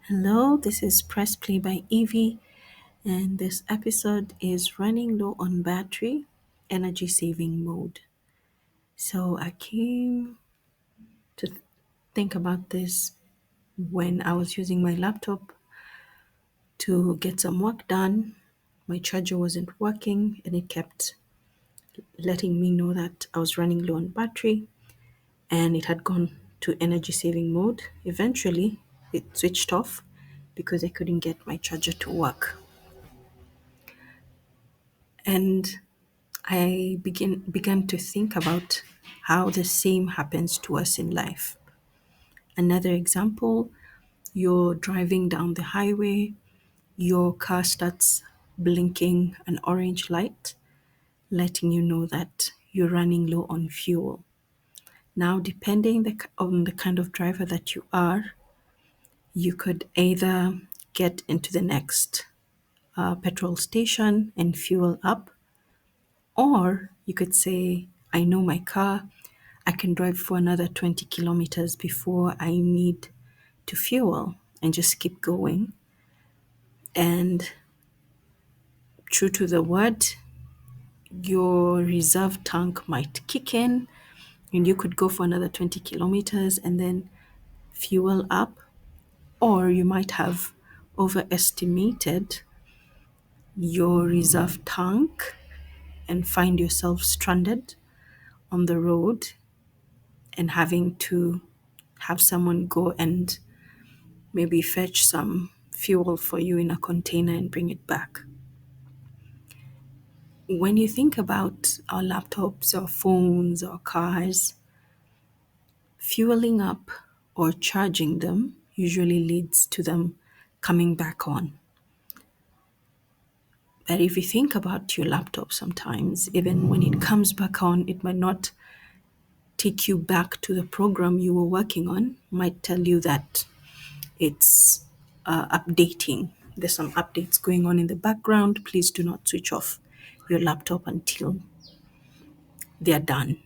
Hello, this is Press Play by Evie, and this episode is running low on battery, energy saving mode. So I came to think about this when I was using my laptop to get some work done. My charger wasn't working and it kept letting me know that I was running low on battery and it had gone to energy saving mode. Eventually, it switched off because I couldn't get my charger to work. And I began to think about how the same happens to us in life. Another example, you're driving down the highway, your car starts blinking an orange light, letting you know that you're running low on fuel. Now, depending on the kind of driver that you are, you could either get into the next petrol station and fuel up, or you could say, I know my car, I can drive for another 20 kilometers before I need to fuel and just keep going. And true to the word, your reserve tank might kick in and you could go for another 20 kilometers and then fuel up, or you might have overestimated your reserve tank and find yourself stranded on the road and having to have someone go and maybe fetch some fuel for you in a container and bring it back. When you think about our laptops or phones or cars, fueling up or charging them usually leads to them coming back on. But if you think about your laptop sometimes, even when it comes back on, it might not take you back to the program you were working on, might tell you that it's updating. There's some updates going on in the background. Please do not switch off your laptop until they're done.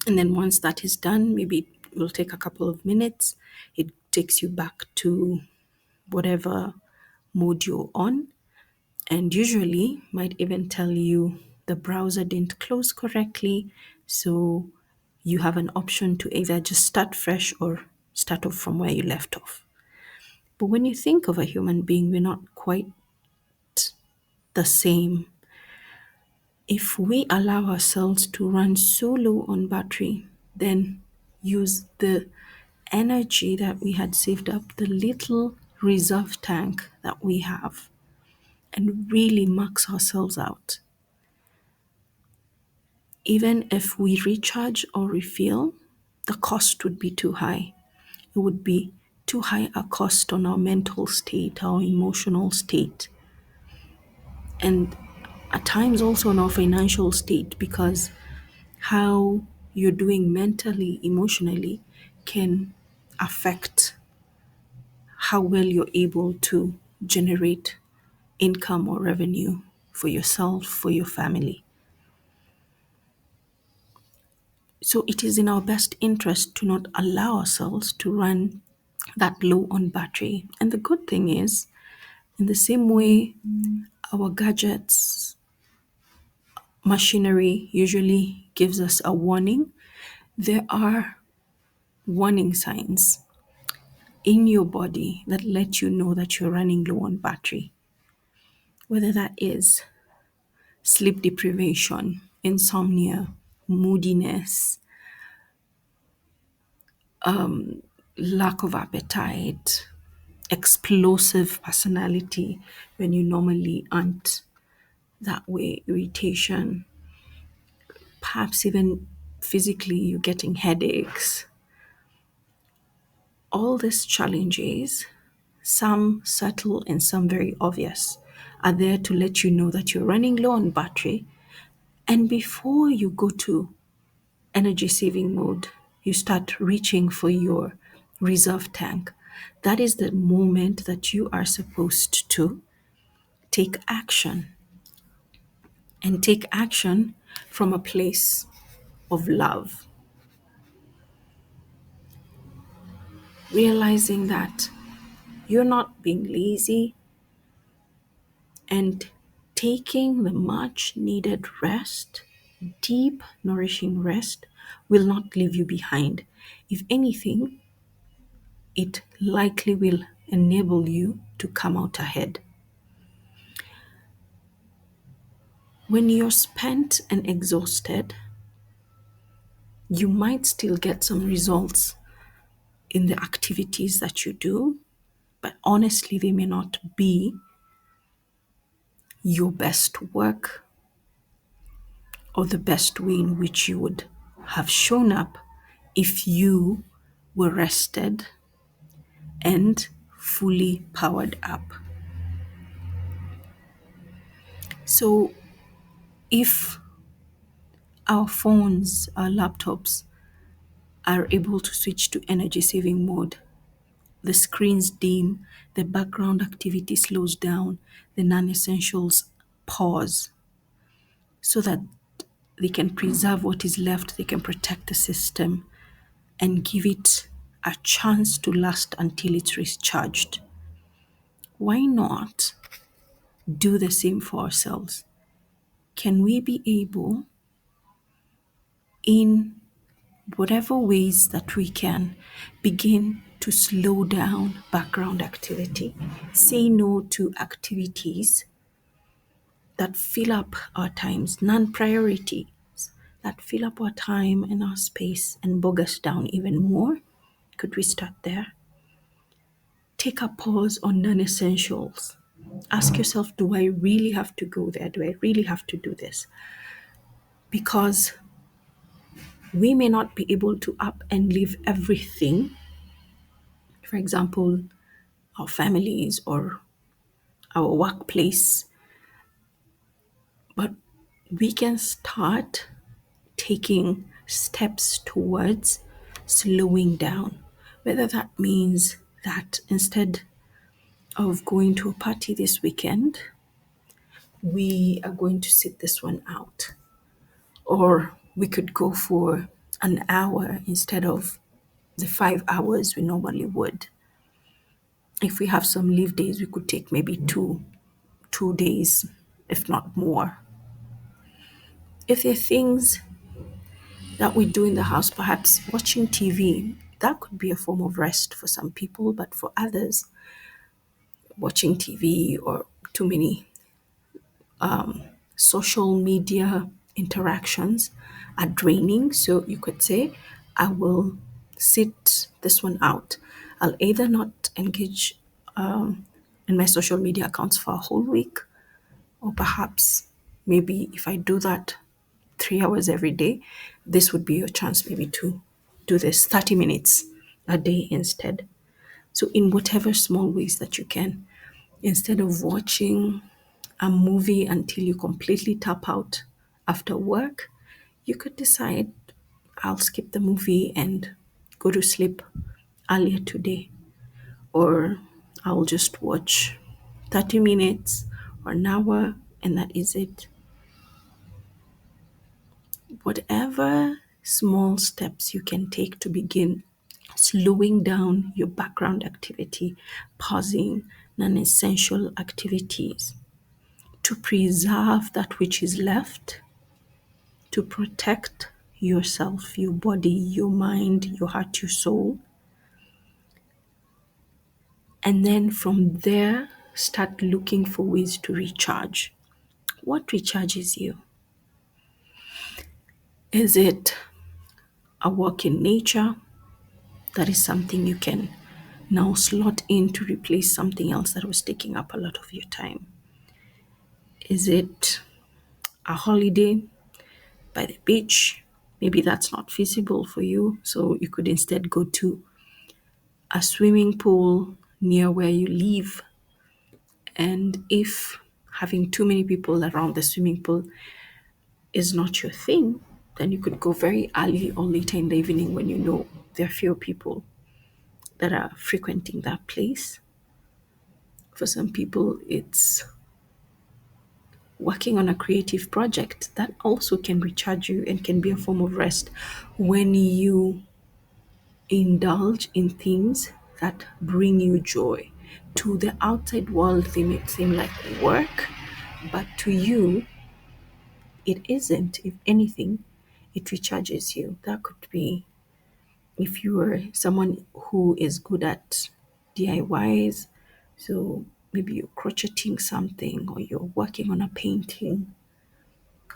And then once that is done, maybe it will take a couple of minutes. It takes you back to whatever mode you're on. And usually might even tell you the browser didn't close correctly. So you have an option to either just start fresh or start off from where you left off. But when you think of a human being, we're not quite the same. If we allow ourselves to run so low on battery, then use the energy that we had saved up, the little reserve tank that we have, and really max ourselves out. Even if we recharge or refill, the cost would be too high. It would be too high a cost on our mental state, our emotional state, and at times also on our financial state, because how you're doing mentally, emotionally can affect how well you're able to generate income or revenue for yourself, for your family. So it is in our best interest to not allow ourselves to run that low on battery. And the good thing is, in the same way our gadgets, machinery usually gives us a warning, there are warning signs in your body that let you know that you're running low on battery. Whether that is sleep deprivation, insomnia, moodiness, lack of appetite, explosive personality when you normally aren't that way, irritation, perhaps even physically you're getting headaches. All these challenges, some subtle and some very obvious, are there to let you know that you're running low on battery. And before you go to energy saving mode, you start reaching for your reserve tank. That is the moment that you are supposed to take action, and take action from a place of love, realizing that You're not being lazy, and taking the much needed rest, deep, nourishing rest, will not leave you behind. If anything, it likely will enable you to come out ahead. When you're spent and exhausted, you might still get some results in the activities that you do, but honestly, they may not be your best work or the best way in which you would have shown up if you were rested and fully powered up. So, if our phones, our laptops are able to switch to energy saving mode, the screens dim, the background activity slows down, the non essentials pause so that they can preserve what is left, they can protect the system and give it a chance to last until it's recharged. Why not do the same for ourselves? Can we be able, in whatever ways that we can, begin to slow down background activity? Say no to activities that fill up our times, non priorities that fill up our time and our space and bog us down even more. Could we start there? Take a pause on non essentials. Ask yourself, do I really have to go there? Do I really have to do this? Because we may not be able to up and leave everything, for example, our families or our workplace, but we can start taking steps towards slowing down. Whether that means that instead of going to a party this weekend, we are going to sit this one out. Or we could go for an hour instead of the 5 hours we normally would. If we have some leave days, we could take maybe two days, if not more. If there are things that we do in the house, perhaps watching TV, that could be a form of rest for some people, but for others, watching TV or too many social media interactions are draining. So you could say, I will sit this one out. I'll either not engage in my social media accounts for a whole week, or perhaps maybe if I do that 3 hours every day, this would be your chance maybe to do this 30 minutes a day instead. So, in whatever small ways that you can, instead of watching a movie until you completely tap out after work, you could decide, I'll skip the movie and go to sleep earlier today, or I'll just watch 30 minutes or an hour, and that is it. Whatever small steps you can take to begin slowing down your background activity, pausing non essential activities to preserve that which is left, to protect yourself, your body, your mind, your heart, your soul. And then from there, start looking for ways to recharge. What recharges you? Is it a walk in nature? That is something you can now slot in to replace something else that was taking up a lot of your time. Is it a holiday by the beach? Maybe that's not feasible for you, so you could instead go to a swimming pool near where you live. And if having too many people around the swimming pool is not your thing, then you could go very early or later in the evening when you know there are fewer people that are frequenting that place. For some people, it's working on a creative project that also can recharge you and can be a form of rest when you indulge in things that bring you joy. To the outside world, they may seem like work, but to you, it isn't. If anything, it recharges you. That could be if you are someone who is good at DIYs, so maybe you're crocheting something or you're working on a painting.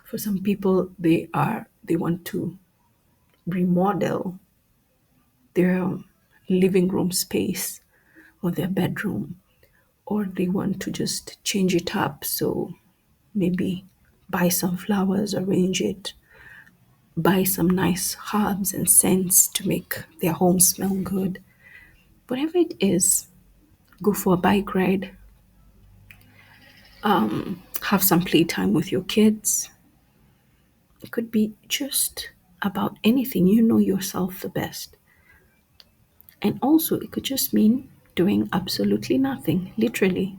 For some people, they want to remodel their living room space or their bedroom, or they want to just change it up. So maybe buy some flowers, arrange it, buy some nice herbs and scents to make their home smell good. Whatever it is, go for a bike ride, have some playtime with your kids. It could be just about anything. You know yourself the best. And also, it could just mean doing absolutely nothing. Literally,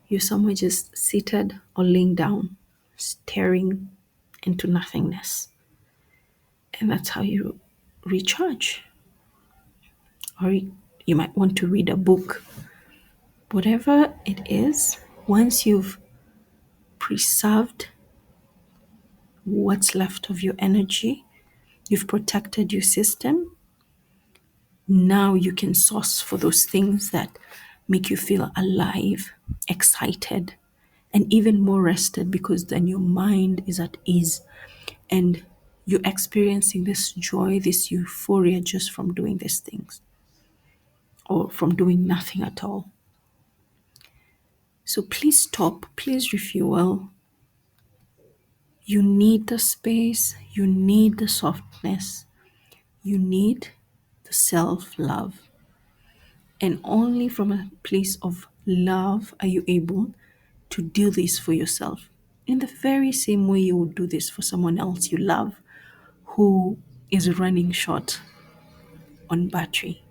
you're somewhere just seated or laying down, staring into nothingness. And that's how you recharge. Or you might want to read a book. Whatever it is, once you've preserved what's left of your energy, you've protected your system, now you can source for those things that make you feel alive, excited, and even more rested, because then your mind is at ease and you're experiencing this joy, this euphoria just from doing these things or from doing nothing at all. So please stop, please refuel. You need the space, you need the softness, you need the self love. And only from a place of love are you able to do this for yourself. In the very same way you would do this for someone else you love who is running short on battery.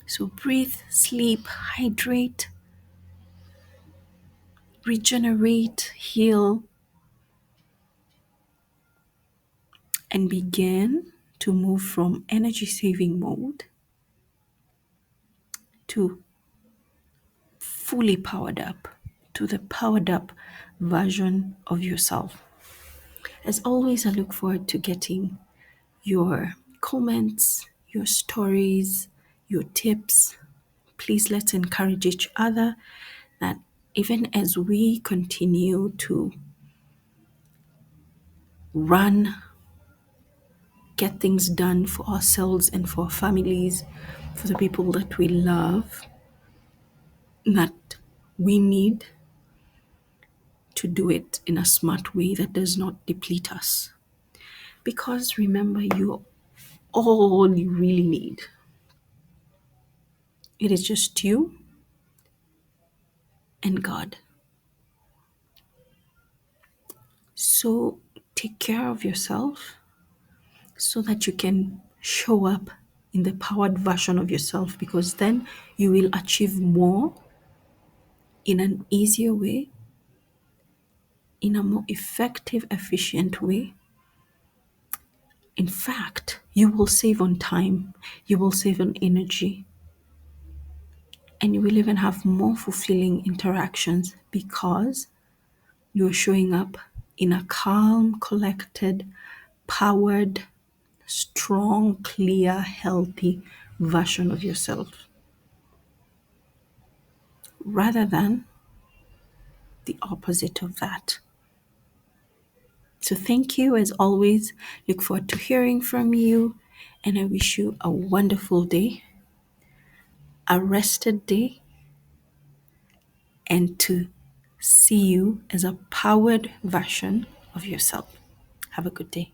So breathe, sleep, hydrate, regenerate, heal, and begin to move from energy saving mode to fully powered up, to the powered up version of yourself. As always, I look forward to getting your comments, your stories, your tips. Please let's encourage each other that even as we continue to run, get things done for ourselves and for our families, for the people that we love, that we need to do it in a smart way that does not deplete us. Because remember, you're all you really need. It is just you and God. So take care of yourself so that you can show up in the powered version of yourself, because then you will achieve more in an easier way, in a more effective, efficient way. In fact, you will save on time, you will save on energy, and you will even have more fulfilling interactions because you're showing up in a calm, collected, powered, strong, clear, healthy version of yourself rather than the opposite of that. So, thank you as always. Look forward to hearing from you, and I wish you a wonderful day, a rested day, and to see you as a powered version of yourself. Have a good day.